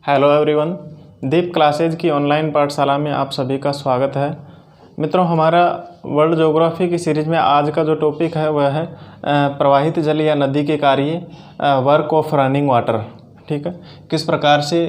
Hello everyone, दीप classes की online पाठशाला में आप सभी का स्वागत है। मित्रों, हमारा वर्ल्ड ज्योग्राफी की सीरीज में आज का जो टॉपिक है वह है प्रवाहित जल या नदी के कार्य, वर्क ऑफ रनिंग वाटर। ठीक है, किस प्रकार से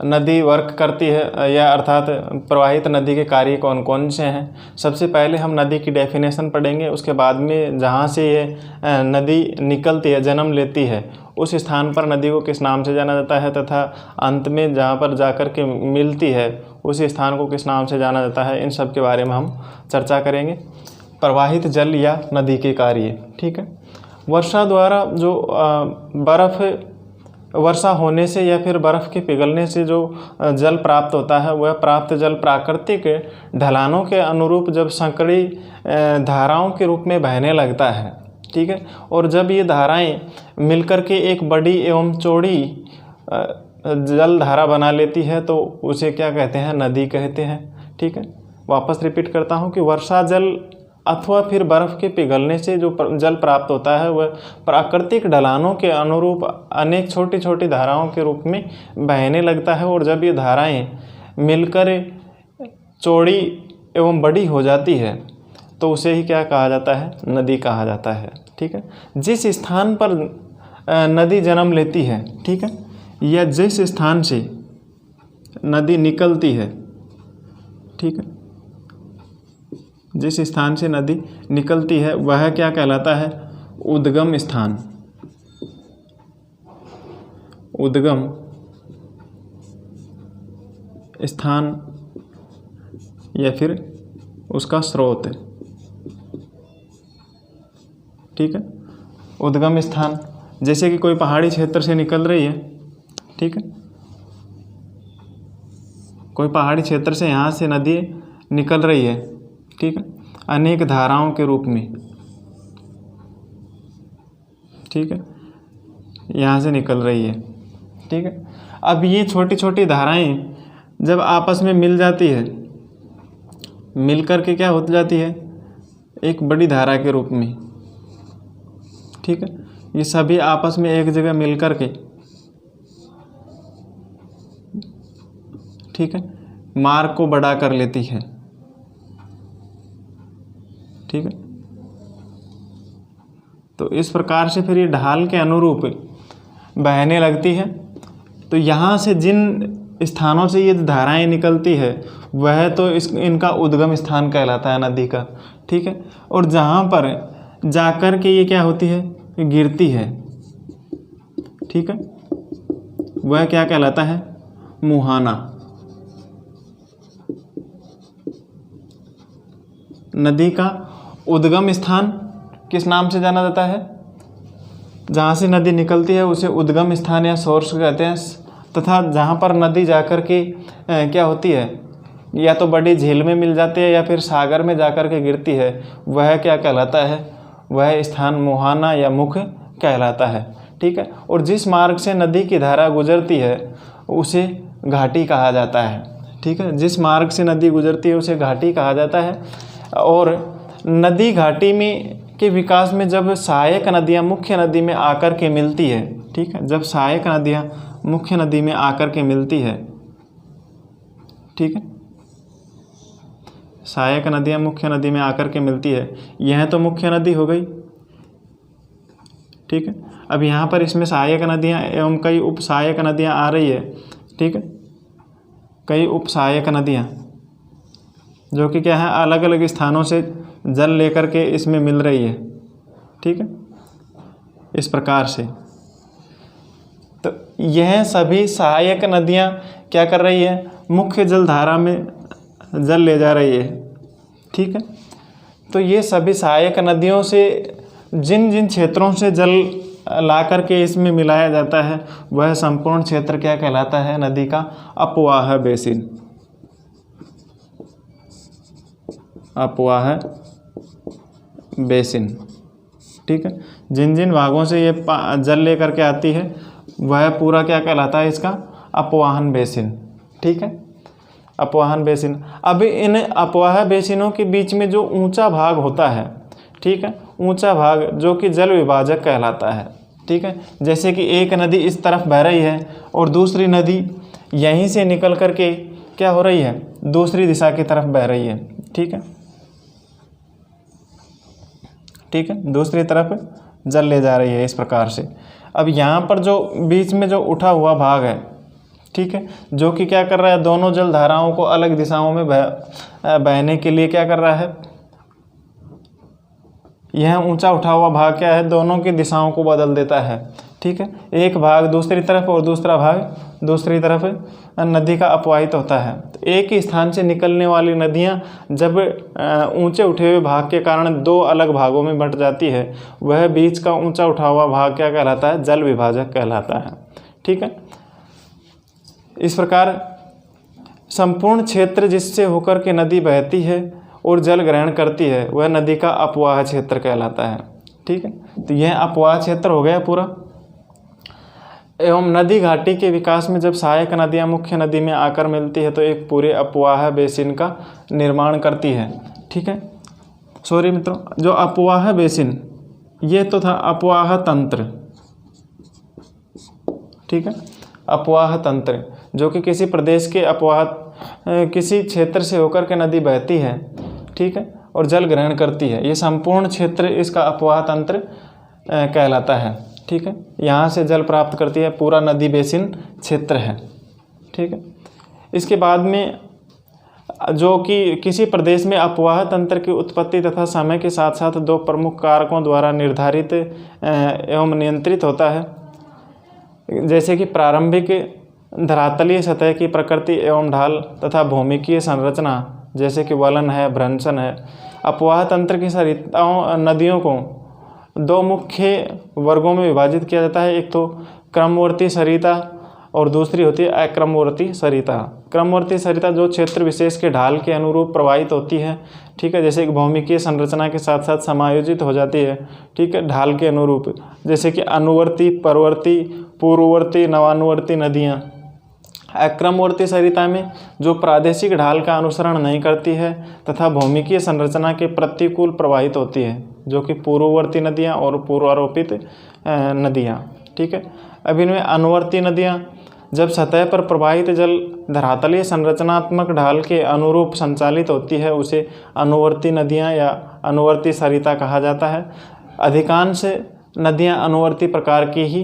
नदी वर्क करती है या अर्थात प्रवाहित नदी के कार्य कौन कौन से हैं। सबसे पहले हम नदी की डेफिनेशन पढ़ेंगे, उसके बाद में जहाँ से ये नदी निकलती है, जन्म लेती है, उस स्थान पर नदी को किस नाम से जाना जाता है, तथा अंत में जहाँ पर जाकर के मिलती है उस स्थान को किस नाम से जाना जाता है। इन सब के बारे में हम चर्चा करेंगे। प्रवाहित जल या नदी के कार्य। ठीक है, वर्षा द्वारा जो वर्षा होने से या फिर बर्फ़ के पिघलने से जो जल प्राप्त होता है, वह प्राप्त जल प्राकृतिक ढलानों के अनुरूप जब संकरी धाराओं के रूप में बहने लगता है। ठीक है, और जब ये धाराएं मिलकर के एक बड़ी एवं चौड़ी जल धारा बना लेती है तो उसे क्या कहते हैं, नदी कहते हैं। ठीक है, वापस रिपीट करता हूँ कि वर्षा जल अथवा फिर बर्फ़ के पिघलने से जो जल प्राप्त होता है वह प्राकृतिक ढलानों के अनुरूप अनेक छोटी छोटी धाराओं के रूप में बहने लगता है, और जब ये धाराएं मिलकर चौड़ी एवं बड़ी हो जाती है तो उसे ही क्या कहा जाता है, नदी कहा जाता है। ठीक है, जिस स्थान पर नदी जन्म लेती है, ठीक है, या जिस स्थान से नदी निकलती है, ठीक है, जिस स्थान से नदी निकलती है वह क्या कहलाता है, उद्गम स्थान। उद्गम स्थान या फिर उसका स्रोत। ठीक है, उद्गम स्थान जैसे कि कोई पहाड़ी क्षेत्र से निकल रही है। ठीक है, कोई पहाड़ी क्षेत्र से यहाँ से नदी निकल रही है, ठीक है, अनेक धाराओं के रूप में। ठीक है, यहाँ से निकल रही है। ठीक है, अब ये छोटी छोटी धाराएं जब आपस में मिल जाती है, मिल कर के क्या हो जाती है, एक बड़ी धारा के रूप में। ठीक है, ये सभी आपस में एक जगह मिल कर के, ठीक है, मार्ग को बड़ा कर लेती है। ठीक है, तो इस प्रकार से फिर ये ढाल के अनुरूप बहने लगती है। तो यहाँ से जिन स्थानों से ये धाराएं निकलती है वह तो इनका उद्गम स्थान कहलाता है नदी का। ठीक है, और जहाँ पर जाकर के ये क्या होती है, गिरती है। ठीक है, वह क्या कहलाता है, मुहाना। नदी का उद्गम स्थान किस नाम से जाना जाता है, जहाँ से नदी निकलती है उसे उद्गम स्थान या सोर्स कहते हैं। तथा जहाँ पर नदी जाकर के क्या होती है, या तो बड़ी झील में मिल जाती है या फिर सागर में जाकर के गिरती है, वह क्या कहलाता है, वह स्थान मुहाना या मुख कहलाता है। ठीक है, और जिस मार्ग से नदी की धारा गुजरती है उसे घाटी कहा जाता है। ठीक है, जिस मार्ग से नदी गुजरती है उसे घाटी कहा जाता है। और नदी घाटी में के विकास में जब सहायक नदियाँ मुख्य नदी में आकर के मिलती है, ठीक है, जब सहायक नदियाँ मुख्य नदी में आकर के मिलती है, ठीक है, सहायक नदियाँ मुख्य नदी में आकर के मिलती है, यह तो मुख्य नदी हो गई। ठीक है, अब यहाँ पर इसमें सहायक नदियाँ एवं कई उप सहायक नदियाँ आ रही है। ठीक है, कई उप सहायक नदियाँ जो कि क्या है, अलग अलग स्थानों से जल लेकर के इसमें मिल रही है। ठीक है, इस प्रकार से तो यह सभी सहायक नदियाँ क्या कर रही है, मुख्य जल धारा में जल ले जा रही है। ठीक है, तो ये सभी सहायक नदियों से जिन जिन क्षेत्रों से जल ला करके इसमें मिलाया जाता है वह संपूर्ण क्षेत्र क्या कहलाता है, नदी का अपवाह बेसिन। अपवाह बेसिन। ठीक है, जिन जिन भागों से ये जल लेकर के आती है वह पूरा क्या कहलाता है, इसका अपवाहन बेसिन। ठीक है, अपवाहन बेसिन। अब इन अपवाह बेसिनों के बीच में जो ऊंचा भाग होता है, ठीक है, ऊंचा भाग जो कि जल विभाजक कहलाता है। ठीक है। जैसे कि एक नदी इस तरफ बह रही है और दूसरी नदी यहीं से निकल करके क्या हो रही है, दूसरी दिशा की तरफ बह रही है। ठीक है, ठीक है, दूसरी तरफ जल ले जा रही है इस प्रकार से। अब यहाँ पर जो बीच में जो उठा हुआ भाग है, ठीक है, जो कि क्या कर रहा है, दोनों जल धाराओं को अलग दिशाओं में बहने के लिए क्या कर रहा है, यह ऊंचा उठा हुआ भाग क्या है, दोनों की दिशाओं को बदल देता है। ठीक है, एक भाग दूसरी तरफ और दूसरा भाग दूसरी तरफ नदी का अपवाहित होता है। तो एक ही स्थान से निकलने वाली नदियां जब ऊंचे उठे हुए भाग के कारण दो अलग भागों में बंट जाती है, वह बीच का ऊंचा उठा हुआ भाग क्या कहलाता है, जल विभाजक कहलाता है। ठीक है, इस प्रकार संपूर्ण क्षेत्र जिससे होकर के नदी बहती है और जल ग्रहण करती है वह नदी का अपवाह क्षेत्र कहलाता है। ठीक है, तो यह अपवाह क्षेत्र हो गया पूरा। एवं नदी घाटी के विकास में जब सहायक नदियां मुख्य नदी में आकर मिलती है तो एक पूरे अपवाह बेसिन का निर्माण करती है। ठीक है, सॉरी मित्रों, जो अपवाह बेसिन ये तो था अपवाह तंत्र। ठीक है, अपवाह तंत्र जो कि किसी प्रदेश के अपवाह किसी क्षेत्र से होकर के नदी बहती है, ठीक है, और जल ग्रहण करती है, ये संपूर्ण क्षेत्र इसका अपवाह तंत्र कहलाता है। ठीक है, यहाँ से जल प्राप्त करती है, पूरा नदी बेसिन क्षेत्र है। ठीक है, इसके बाद में जो कि किसी प्रदेश में अपवाह तंत्र की उत्पत्ति तथा समय के साथ साथ दो प्रमुख कारकों द्वारा निर्धारित एवं नियंत्रित होता है, जैसे कि प्रारंभिक धरातलीय सतह की प्रकृति एवं ढाल तथा भौमिकीय संरचना, जैसे कि वलन है, भ्रंशन है। अपवाह तंत्र की सरिताओं नदियों को दो मुख्य वर्गों में विभाजित किया जाता है, एक तो क्रमवर्ती सरिता और दूसरी होती है अक्रमवर्ती सरिता। क्रमवर्ती सरिता जो क्षेत्र विशेष के ढाल के अनुरूप प्रवाहित होती है, ठीक है, जैसे कि भौमिकीय संरचना के साथ साथ समायोजित हो जाती है, ठीक है, ढाल के अनुरूप, जैसे कि अनुवर्ती, परवर्ती, पूर्ववर्ती, नवानुवर्ती नदियाँ। अक्रमवर्ती सरिता में जो प्रादेशिक ढाल का अनुसरण नहीं करती है तथा भौमिकीय संरचना के प्रतिकूल प्रवाहित होती है, जो कि पूर्ववर्ती नदियाँ और पूर्वारोपित नदियाँ। ठीक है, अब इनमें अनुवर्ती नदियाँ जब सतह पर प्रवाहित जल धरातलीय संरचनात्मक ढाल के अनुरूप संचालित होती है उसे अनुवर्ती नदियाँ या अनुवर्ती सरिता कहा जाता है। अधिकांश नदियाँ अनुवर्ती प्रकार की ही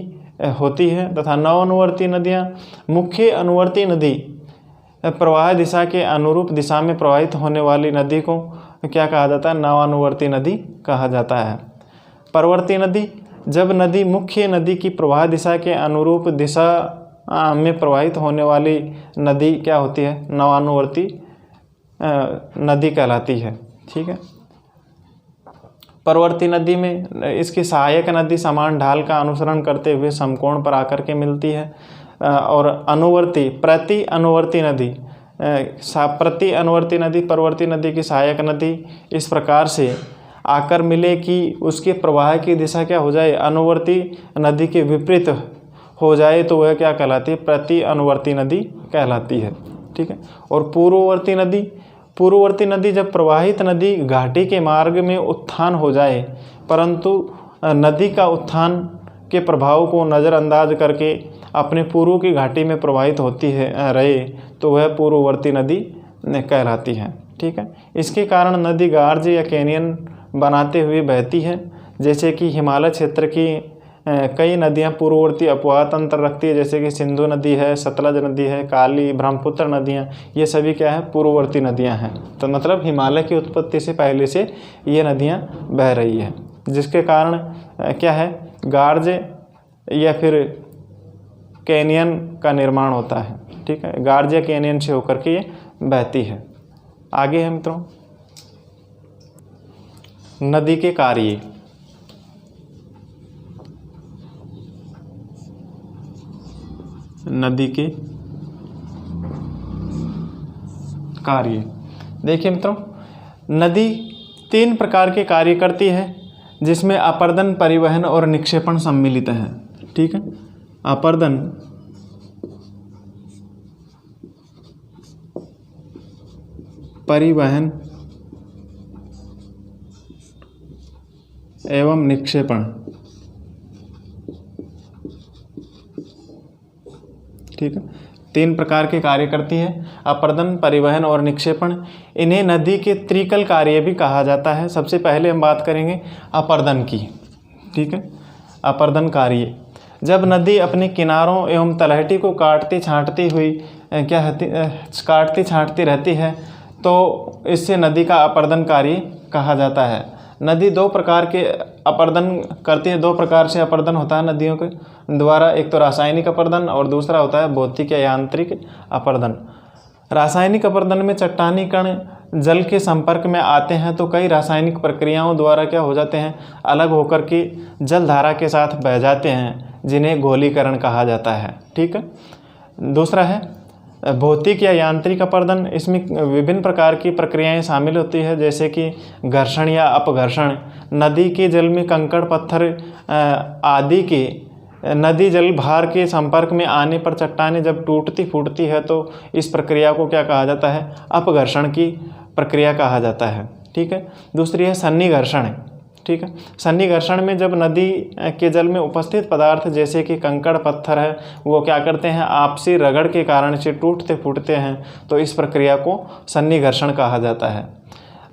होती है तथा नवानुवर्ती नदियाँ मुख्य अनुवर्ती नदी प्रवाह दिशा के अनुरूप दिशा में प्रवाहित होने वाली नदी को क्या कहा जाता है, नवानुवर्ती नदी कहा जाता है। परवर्ती नदी जब नदी मुख्य नदी की प्रवाह दिशा के अनुरूप दिशा में प्रवाहित होने वाली नदी क्या होती है, नवानुवर्ती नदी कहलाती है। ठीक है, परवर्ती नदी में इसकी सहायक नदी समान ढाल का अनुसरण करते हुए समकोण पर आकर के मिलती है, और अनुवर्ती प्रति अनुवर्ती नदी प्रति अनुवर्ती नदी परवर्ती नदी की सहायक नदी इस प्रकार से आकर मिले कि उसके प्रवाह की दिशा क्या हो जाए, अनुवर्ती नदी के विपरीत हो जाए तो वह क्या कहलाती है, प्रति अनुवर्ती नदी कहलाती है। ठीक है, और पूर्ववर्ती नदी जब प्रवाहित नदी घाटी के मार्ग में उत्थान हो जाए परंतु नदी का उत्थान के प्रभाव को नज़रअंदाज करके अपने पूर्व की घाटी में प्रवाहित होती है रहे तो वह पूर्ववर्ती नदी कहलाती है। ठीक है, इसके कारण नदी गार्ज या कैनियन बनाते हुए बहती है, जैसे कि हिमालय क्षेत्र की कई नदियां पूर्ववर्ती अपवाह तंत्र रखती है, जैसे कि सिंधु नदी है, सतलज नदी है, काली, ब्रह्मपुत्र नदियां, ये सभी क्या है, पूर्ववर्ती नदियां हैं। तो मतलब हिमालय की उत्पत्ति से पहले से ये नदियां बह रही है, जिसके कारण क्या है, गार्ज या फिर कैनियन का निर्माण होता है। ठीक है, गार्ज या कैनियन से होकर के ये बहती है। आगे है मित्रों, नदी के कार्य। नदी के कार्य देखिए मित्रों, नदी 3 प्रकार के कार्य करती है, जिसमें अपर्दन, परिवहन और निक्षेपण सम्मिलित है। ठीक है, अपर्दन, परिवहन एवं निक्षेपण। ठीक है। 3 प्रकार के कार्य करती है, अपर्दन, परिवहन और निक्षेपण। इन्हें नदी के त्रिकल कार्य भी कहा जाता है। सबसे पहले हम बात करेंगे अपर्दन की, ठीक है। अपर्दन कार्य, जब नदी अपने किनारों एवं तलहटी को काटती छाँटती रहती है तो इससे नदी का अपर्दन कार्य कहा जाता है। नदी 2 प्रकार के अपर्दन करती है, 2 प्रकार से अपर्दन होता है नदियों के द्वारा, एक तो रासायनिक अपर्दन और दूसरा होता है भौतिक या यांत्रिक अपर्दन। रासायनिक अपर्दन में चट्टानी कण जल के संपर्क में आते हैं तो कई रासायनिक प्रक्रियाओं द्वारा क्या हो जाते हैं, अलग होकर के जलधारा के साथ बह जाते हैं, जिन्हें घोलीकरण कहा जाता है, ठीक है। दूसरा है भौतिक या यांत्रिक अपर्दन। इसमें विभिन्न प्रकार की प्रक्रियाएं शामिल होती है, जैसे कि घर्षण या अपघर्षण। नदी के जल में कंकड़, पत्थर आदि के नदी जल भार के संपर्क में आने पर चट्टानें जब टूटती फूटती है तो इस प्रक्रिया को क्या कहा जाता है, अपघर्षण की प्रक्रिया कहा जाता है, ठीक है। दूसरी है सन्निघर्षण, ठीक है। सन्निघर्षण में जब नदी के जल में उपस्थित पदार्थ जैसे कि कंकड़ पत्थर है वो क्या करते हैं, आपसी रगड़ के कारण से टूटते फूटते हैं, तो इस प्रक्रिया को सन्निघर्षण कहा जाता है।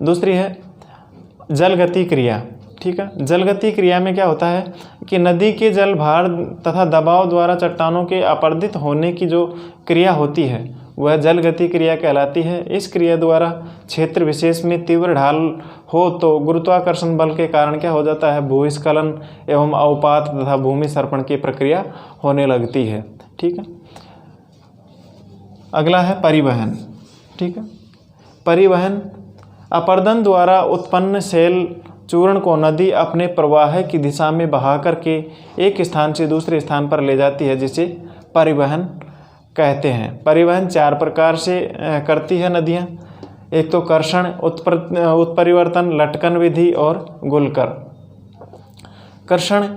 दूसरी है जलगति क्रिया, ठीक है। जलगति क्रिया में क्या होता है कि नदी के जल भार तथा दबाव द्वारा चट्टानों के अपर्दित होने की जो क्रिया होती है वह जलगति क्रिया कहलाती है। इस क्रिया द्वारा क्षेत्र विशेष में तीव्र ढाल हो तो गुरुत्वाकर्षण बल के कारण क्या हो जाता है, भूस्खलन एवं अवपात तथा भूमि सर्पण की प्रक्रिया होने लगती है, ठीक है। अगला है परिवहन, ठीक है। परिवहन अपर्दन द्वारा उत्पन्न शैल चूर्ण को नदी अपने प्रवाह की दिशा में बहा करके एक स्थान से दूसरे स्थान पर ले जाती है, जिसे परिवहन कहते हैं। परिवहन 4 प्रकार से करती है नदियाँ, एक तो कर्षण, उत्परिवर्तन, लटकन विधि और गुलकर। कर्षण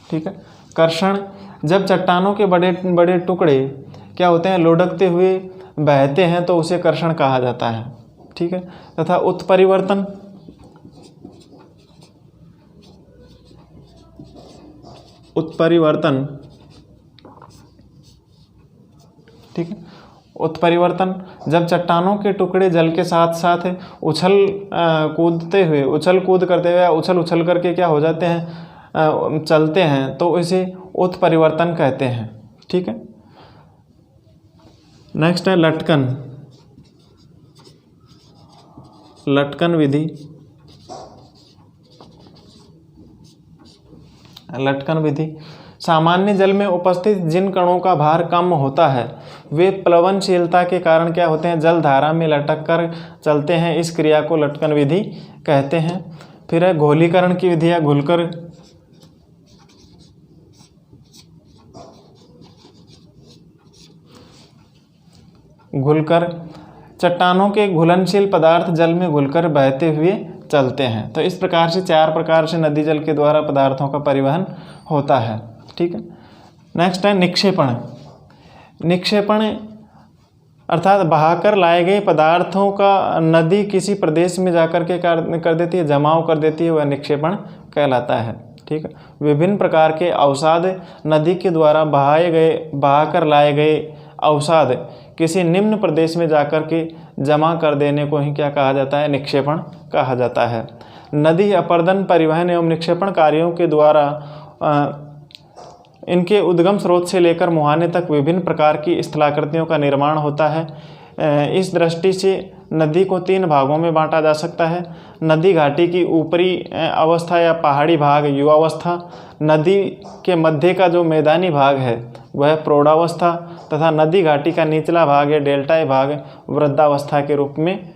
ठीक है। कर्षण जब चट्टानों के बड़े बड़े टुकड़े क्या होते हैं, लुढ़कते हुए बहते हैं तो उसे कर्षण कहा जाता है, ठीक है। तथा उत्परिवर्तन ठीक है। उत्परिवर्तन जब चट्टानों के टुकड़े जल के साथ साथ उछल कूद करते हुए उछल करके क्या हो जाते हैं, चलते हैं, तो इसे उत्परिवर्तन कहते हैं, ठीक है। नेक्स्ट है लटकन विधि। लटकन विधि सामान्य जल में उपस्थित जिन कणों का भार कम होता है वे प्लवनशीलता के कारण क्या होते हैं, जल धारा में लटक कर चलते हैं। इस क्रिया को लटकन विधि कहते हैं। फिर है घोलीकरण की विधि या घुलकर। घुलकर चट्टानों के घुलनशील पदार्थ जल में घुलकर बहते हुए चलते हैं। तो इस प्रकार से 4 प्रकार से नदी जल के द्वारा पदार्थों का परिवहन होता है, ठीक है। नेक्स्ट है निक्षेपण। निक्षेपण अर्थात बहाकर लाए गए पदार्थों का नदी किसी प्रदेश में जाकर के कर देती है, जमाव कर देती है, वह निक्षेपण कहलाता है, ठीक है। विभिन्न प्रकार के अवसाद नदी के द्वारा बहाकर लाए गए अवसाद किसी निम्न प्रदेश में जाकर के जमा कर देने को ही क्या कहा जाता है, निक्षेपण कहा जाता है। नदी अपर्दन, परिवहन एवं निक्षेपण कार्यों के द्वारा इनके उद्गम स्रोत से लेकर मुहाने तक विभिन्न प्रकार की स्थलाकृतियों का निर्माण होता है। इस दृष्टि से नदी को 3 भागों में बांटा जा सकता है। नदी घाटी की ऊपरी अवस्था या पहाड़ी भाग युवावस्था, नदी के मध्य का जो मैदानी भाग है वह प्रौढ़ावस्था, तथा नदी घाटी का निचला भाग या डेल्टाई भाग वृद्धावस्था के रूप में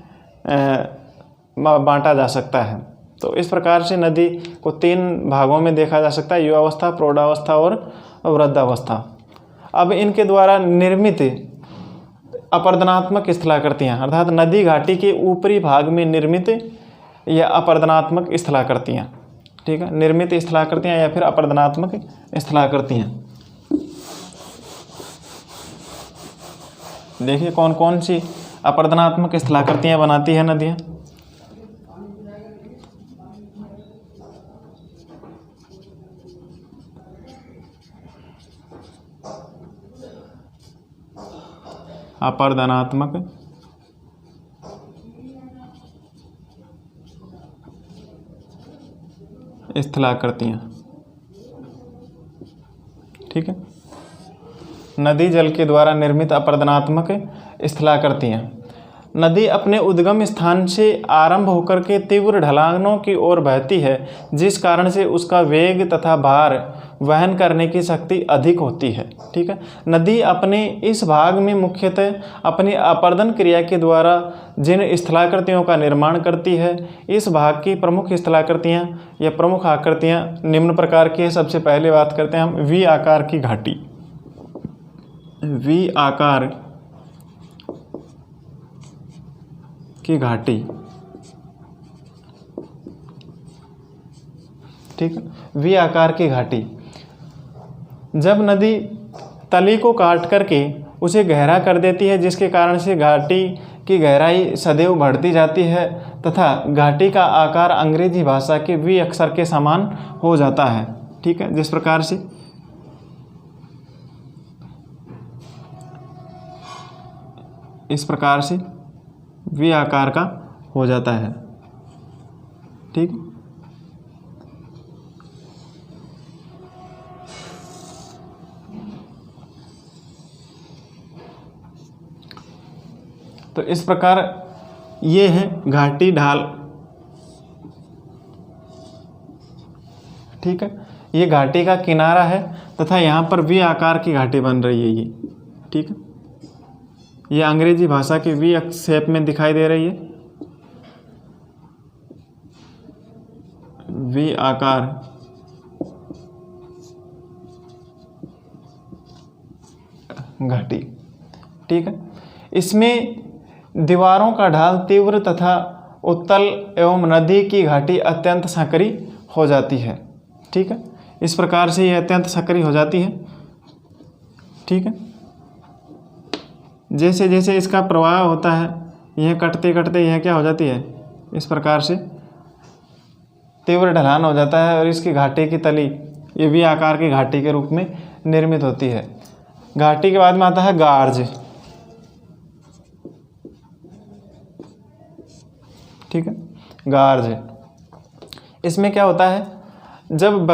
बांटा जा सकता है। तो इस प्रकार से नदी को 3 भागों में देखा जा सकता है, युवावस्था, प्रौढ़ावस्था और वृद्धावस्था। अब इनके द्वारा निर्मित अपर्दनात्मक स्थलाकृतियाँ अर्थात नदी घाटी के ऊपरी भाग में निर्मित या अपर्दनात्मक स्थलाकृतियाँ, ठीक है, निर्मित स्थलाकृतियाँ या फिर अपर्दनात्मक स्थलाकृतियाँ। देखिए कौन कौन सी अपर्दनात्मक स्थलाकृतियाँ बनाती है नदियाँ। अपरदनात्मक स्थलाकृतियाँ। ठीक है, नदी जल के द्वारा निर्मित अपरदनात्मक स्थलाकृतियाँ। नदी अपने उद्गम स्थान से आरंभ होकर के तीव्र ढलानों की ओर बहती है, जिस कारण से उसका वेग तथा भार वहन करने की शक्ति अधिक होती है। ठीक है, नदी अपने इस भाग में मुख्यतः अपनी अपर्दन क्रिया के द्वारा जिन स्थलाकृतियों का निर्माण करती है, इस भाग की प्रमुख स्थलाकृतियाँ या प्रमुख आकृतियाँ निम्न प्रकार की है। सबसे पहले बात करते हैं हम वी आकार की घाटी। वी आकार की घाटी। ठीक है, वी आकार की घाटी। जब नदी तली को काट करके उसे गहरा कर देती है, जिसके कारण से घाटी की गहराई सदैव बढ़ती जाती है तथा घाटी का आकार अंग्रेजी भाषा के वी अक्षर के समान हो जाता है। ठीक है, जिस प्रकार से इस प्रकार से वी आकार का हो जाता है। ठीक, तो इस प्रकार ये है घाटी ढाल। ठीक है, ये घाटी का किनारा है तथा यहाँ पर वी आकार की घाटी बन रही है ये। ठीक है, ये अंग्रेजी भाषा की वी शेप में दिखाई दे रही है, वी आकार। घाटी। ठीक है, इसमें दीवारों का ढाल तीव्र तथा उत्तल एवं नदी की घाटी अत्यंत संकरी हो जाती है। ठीक है, इस प्रकार से यह अत्यंत संकरी हो जाती है। ठीक है, जैसे जैसे इसका प्रवाह होता है, यह कटते कटते यह क्या हो जाती है, इस प्रकार से तीव्र ढलान हो जाता है और इसकी घाटी की तली ये वी आकार की घाटी के रूप में निर्मित होती है। घाटी के बाद में आता है गार्ज। ठीक है, गार्ज। इसमें क्या होता है, जब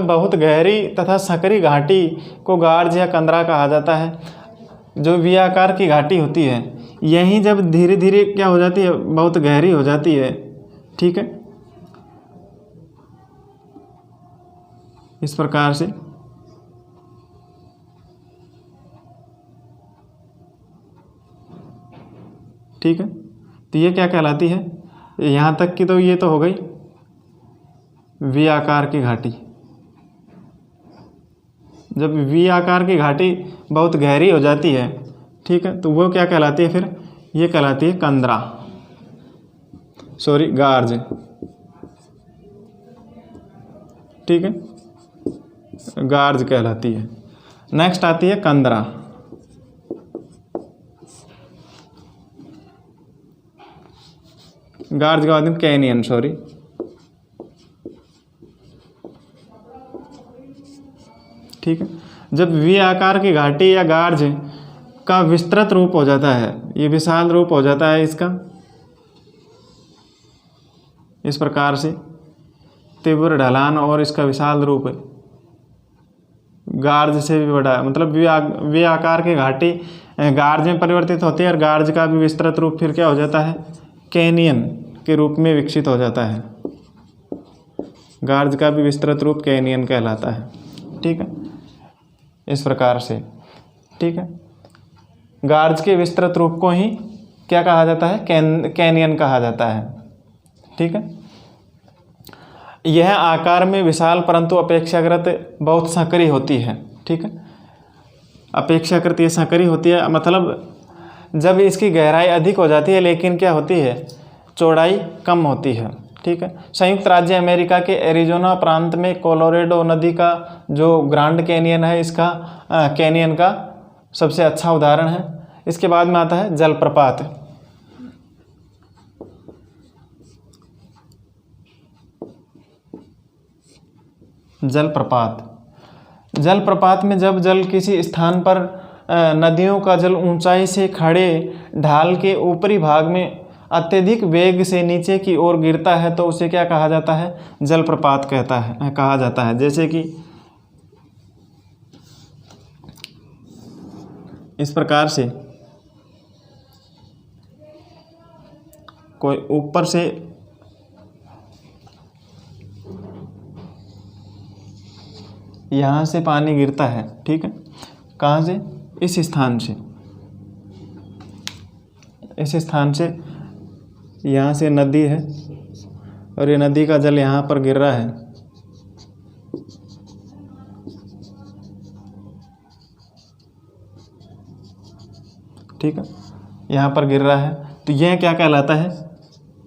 बहुत गहरी तथा संकरी घाटी को गार्ज या कंदरा कहा जाता है। जो वी आकार की घाटी होती है, यही जब धीरे धीरे क्या हो जाती है, बहुत गहरी हो जाती है। ठीक है, इस प्रकार से ठीक है, तो ये क्या कहलाती है, यहाँ तक की तो ये तो हो गई वी आकार की घाटी। जब वी आकार की घाटी बहुत गहरी हो जाती है, ठीक है, तो वो क्या कहलाती है, फिर ये कहलाती है कंदरा, गार्ज। ठीक है, गार्ज कहलाती है। नेक्स्ट आती है कंदरा। गार्ज के बाद में कैनियन। ठीक है, जब वी आकार की घाटी या गार्ज का विस्तृत रूप हो जाता है, ये विशाल रूप हो जाता है इसका, इस प्रकार से तीव्र ढलान और इसका विशाल रूप है, गार्ज से भी बड़ा, मतलब वी आकार की घाटी गार्ज में परिवर्तित होती है और गार्ज का भी विस्तृत रूप फिर क्या हो जाता है, कैनियन के रूप में विकसित हो जाता है। गार्ज का भी विस्तृत रूप कैनियन कहलाता है। ठीक है, इस प्रकार से। ठीक है, गार्ज के विस्तृत रूप को ही क्या कहा जाता है, कैनियन कहा जाता है। ठीक है, यह आकार में विशाल परंतु अपेक्षाकृत बहुत संकरी होती है। ठीक है, अपेक्षाकृत ये संकरी होती है, मतलब जब इसकी गहराई अधिक हो जाती है लेकिन क्या होती है, चौड़ाई कम होती है। ठीक है, संयुक्त राज्य अमेरिका के एरिजोना प्रांत में कोलोराडो नदी का जो ग्रांड कैनियन है, इसका कैनियन का सबसे अच्छा उदाहरण है। इसके बाद में आता है जलप्रपात। जलप्रपात में जब जल किसी स्थान पर नदियों का जल ऊंचाई से खड़े ढाल के ऊपरी भाग में अत्यधिक वेग से नीचे की ओर गिरता है तो उसे क्या कहा जाता है? जलप्रपात कहा जाता है। जैसे कि इस प्रकार से कोई ऊपर से यहाँ से पानी गिरता है, ठीक है, कहाँ से? इस स्थान से, इस स्थान से, यहाँ से नदी है और ये नदी का जल यहाँ पर गिर रहा है, ठीक है, यहाँ पर गिर रहा है, तो यह क्या कहलाता है?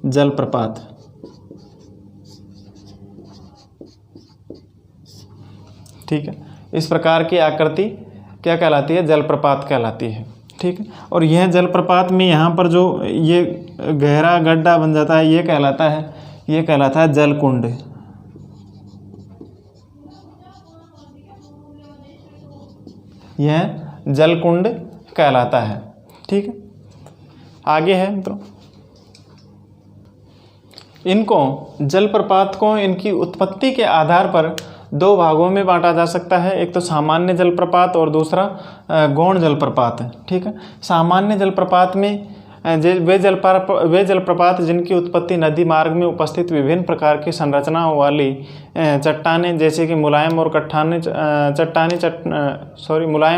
जलप्रपात। ठीक है, इस प्रकार की आकृति क्या कहलाती है? जलप्रपात कहलाती है। ठीक है, और यह जलप्रपात में यहाँ पर जो ये गहरा गड्ढा बन जाता है ये कहलाता है जलकुंड। यह जलकुंड कहलाता है। ठीक है, आगे है मित्रों, जलप्रपात को इनकी उत्पत्ति के आधार पर दो भागों में बांटा जा सकता है। एक तो सामान्य जलप्रपात और दूसरा गौण जलप्रपात है। ठीक है, सामान्य जलप्रपात में वे जलप्रपात जिनकी उत्पत्ति नदी मार्ग में उपस्थित विभिन्न प्रकार की संरचनाओं वाली चट्टानें जैसे कि मुलायम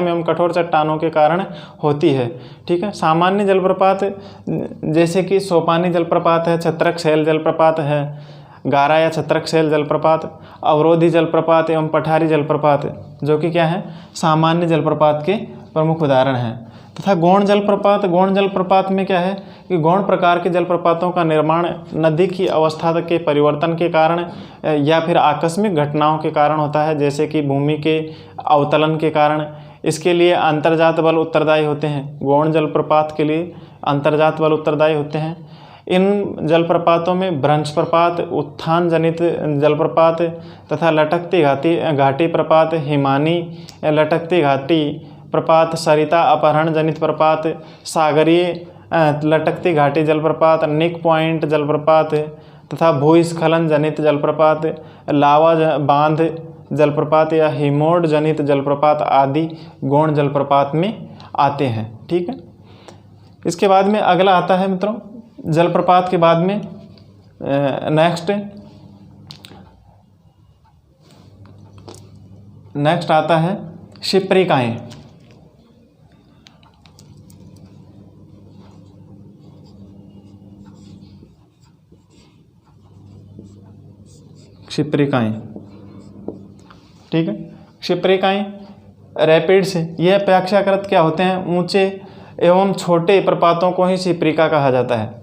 एवं कठोर चट्टानों के कारण होती है। ठीक है, सामान्य जलप्रपात जैसे कि सोपानी जलप्रपात है, छत्रक शैल जलप्रपात है, गारा या छत्रक शैल जलप्रपात, अवरोधी जलप्रपात एवं पठारी जलप्रपात, जो कि क्या है? सामान्य जलप्रपात के प्रमुख उदाहरण हैं। तथा गौण जलप्रपात में क्या है कि गौण प्रकार के जलप्रपातों का निर्माण नदी की अवस्था के परिवर्तन के कारण या फिर आकस्मिक घटनाओं के कारण होता है, जैसे कि भूमि के अवतलन के कारण। इसके लिए अंतर्जात बल उत्तरदायी होते हैं। गौण जलप्रपात के लिए अंतर्जात बल उत्तरदायी होते हैं। इन जलप्रपातों में भ्रंश प्रपात, उत्थान जनित जलप्रपात तथा लटकती घाटी प्रपात, हिमानी लटकती घाटी प्रपात, सरिता अपहरण जनित प्रपात, सागरीय लटकती घाटी जलप्रपात, निक पॉइंट जलप्रपात तथा भूस्खलन जनित जलप्रपात, लावा बांध जलप्रपात या हिमोड जनित जलप्रपात आदि गौण जलप्रपात में आते हैं। ठीक है, इसके बाद में अगला आता है मित्रों, जलप्रपात के बाद में नेक्स्ट आता है शिप्रिकाएँ। ठीक है, शिप्रिकाएँ रैपिड्स, यह अपेक्षाकृत क्या होते हैं? ऊंचे एवं छोटे प्रपातों को ही शिप्रिका कहा जाता है।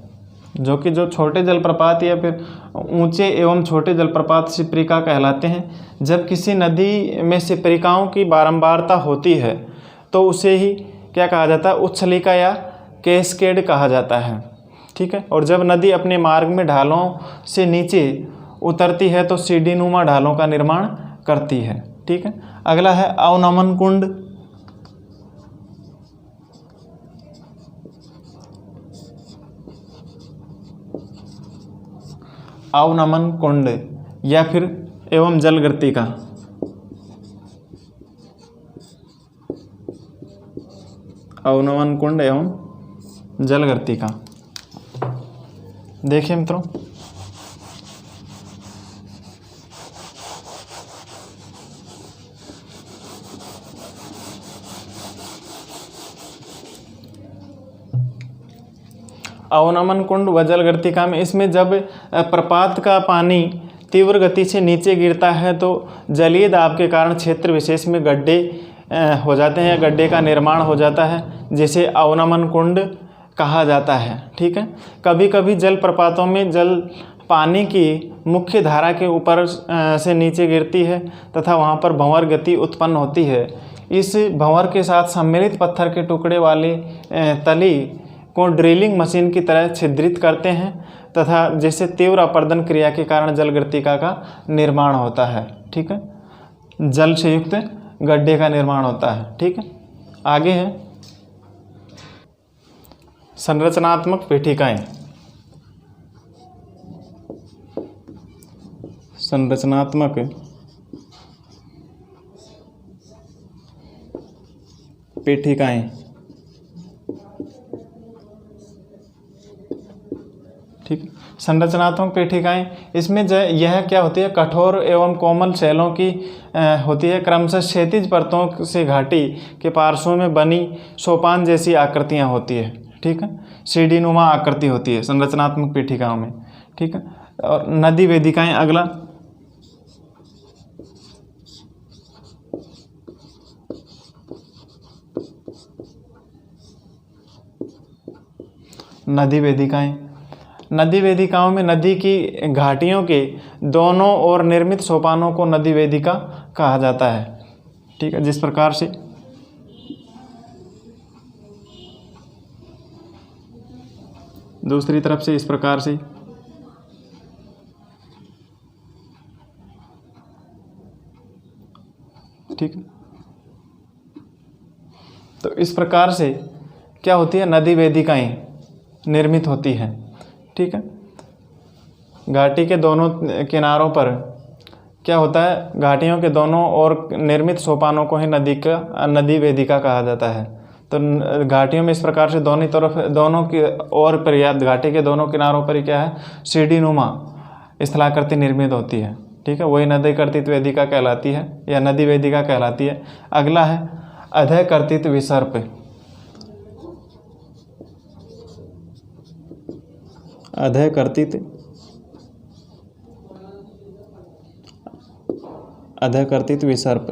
जो छोटे जलप्रपात या फिर ऊंचे एवं छोटे जलप्रपात शिप्रिका कहलाते हैं। जब किसी नदी में शिप्रिकाओं की बारंबारता होती है तो उसे ही क्या कहा जाता है? उच्छलिका या कैस्केड कहा जाता है। ठीक है, और जब नदी अपने मार्ग में ढालों से नीचे उतरती है तो सीढ़ीनुमा ढालों का निर्माण करती है। ठीक है, अगला है अवनमन कुंड। अवनमन कुंड या फिर एवं जलगर्तिका। अवनमन कुंड एवं जलगर्तिका। देखिए मित्रों, अवनमन कुंड व जलगर्तिका में इसमें जब प्रपात का पानी तीव्र गति से नीचे गिरता है तो जलीय दाब के कारण क्षेत्र विशेष में गड्ढे हो जाते हैं या गड्ढे का निर्माण हो जाता है, जिसे अवनमन कुंड कहा जाता है। ठीक है, कभी कभी जलप्रपातों में जल पानी की मुख्य धारा के ऊपर से नीचे गिरती है तथा वहाँ पर भंवर गति उत्पन्न होती है। इस भंवर के साथ सम्मिलित पत्थर के टुकड़े वाली तली को ड्रिलिंग मशीन की तरह छिद्रित करते हैं तथा जिससे तीव्र अपर्दन क्रिया के कारण जलगर्तिका का निर्माण होता है। ठीक है, जल से युक्त गड्ढे का निर्माण होता है। ठीक है, आगे है संरचनात्मक पीठिकाएं। संरचनात्मक पीठिकाएं, ठीक। संरचनात्मक पीठिकाएं, इसमें यह क्या होती है, कठोर एवं कोमल शैलों की होती है। क्रमशः क्षैतिज परतों से घाटी के पार्श्वों में बनी सोपान जैसी आकृतियां होती है, ठीक है। सीढ़ी नुमा आकृति होती है संरचनात्मक पीठिकाओं में, ठीक है। और नदी वेदिकाएं, अगला नदी वेदिकाएं। नदी वेदिकाओं में नदी की घाटियों के दोनों ओर निर्मित सोपानों को नदी वेदिका कहा जाता है, ठीक है। जिस प्रकार से दूसरी तरफ से इस प्रकार से, ठीक है। तो इस प्रकार से क्या होती है, नदी वेदिकाएं निर्मित होती हैं, ठीक है। घाटी के दोनों किनारों पर क्या होता है, घाटियों के दोनों ओर निर्मित सोपानों को ही नदी वेदिका कहा जाता है। तो घाटियों में इस प्रकार से दोनों की ओर पर, घाटी के दोनों किनारों पर ही क्या है, सीढ़ी नुमा स्थलाकृति निर्मित होती है, ठीक है। वही नदी कर्तित वेदिका कहलाती है या नदी वेदिका कहलाती है। अगला है अधः कर्तित विसर्प। अधः कर्तित विसर्प,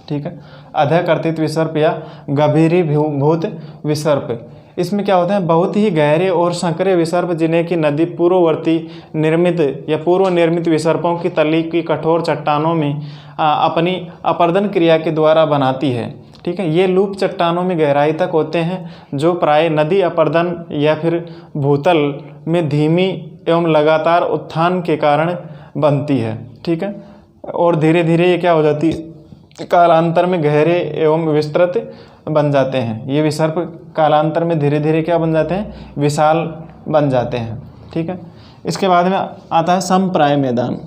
ठीक है। अधः कर्तित विसर्प या गभीरीभूत विसर्प, इसमें क्या होता है, बहुत ही गहरे और संकरे विसर्प जिन्हें कि नदी पूर्ववर्ती निर्मित या पूर्व निर्मित विसर्पों की तली की कठोर चट्टानों में अपनी अपर्दन क्रिया के द्वारा बनाती है, ठीक है। ये लूप चट्टानों में गहराई तक होते हैं, जो प्राय नदी अपर्दन या फिर भूतल में धीमी एवं लगातार उत्थान के कारण बनती है, ठीक है। और धीरे धीरे ये क्या हो जाती है, कालांतर में गहरे एवं विस्तृत बन जाते हैं। ये विसर्प कालांतर में धीरे धीरे क्या बन जाते हैं, विशाल बन जाते हैं, ठीक है। इसके बाद में आता है समप्राय मैदान।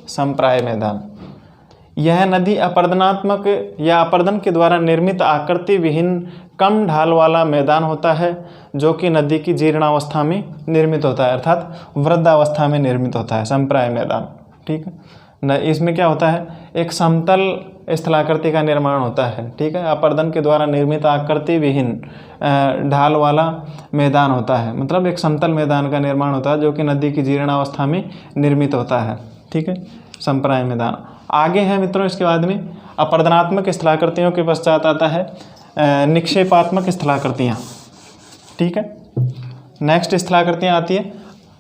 समप्राय मैदान, यह नदी अपर्दनात्मक या अपर्दन के द्वारा निर्मित आकृति विहीन कम ढाल वाला मैदान होता है, जो कि नदी की जीर्णावस्था में निर्मित होता है, अर्थात वृद्धावस्था में निर्मित होता है समप्राय मैदान, ठीक है। इसमें क्या होता है, एक समतल स्थलाकृति का निर्माण होता है, ठीक है। अपर्दन के द्वारा निर्मित आकृति विहीन ढाल वाला मैदान होता है, मतलब एक समतल मैदान का निर्माण होता है जो कि नदी की जीर्णावस्था में निर्मित होता है, ठीक है, समप्राय मैदान। आगे है मित्रों, इसके बाद में अपर्दनात्मक स्थलाकृतियों के पश्चात आता है निक्षेपात्मक स्थलाकृतियाँ, ठीक है। नेक्स्ट स्थलाकृतियाँ आती है,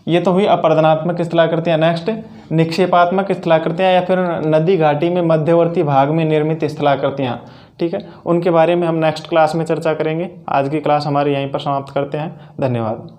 ये तो हुई अपर्दनात्मक स्थलाकृतियाँ। नेक्स्ट निक्षेपात्मक स्थलाकृतियाँ या फिर नदी घाटी में मध्यवर्ती भाग में निर्मित स्थलाकृतियाँ, ठीक है। उनके बारे में हम नेक्स्ट क्लास में चर्चा करेंगे। आज की क्लास हमारी यहीं पर समाप्त करते हैं। धन्यवाद।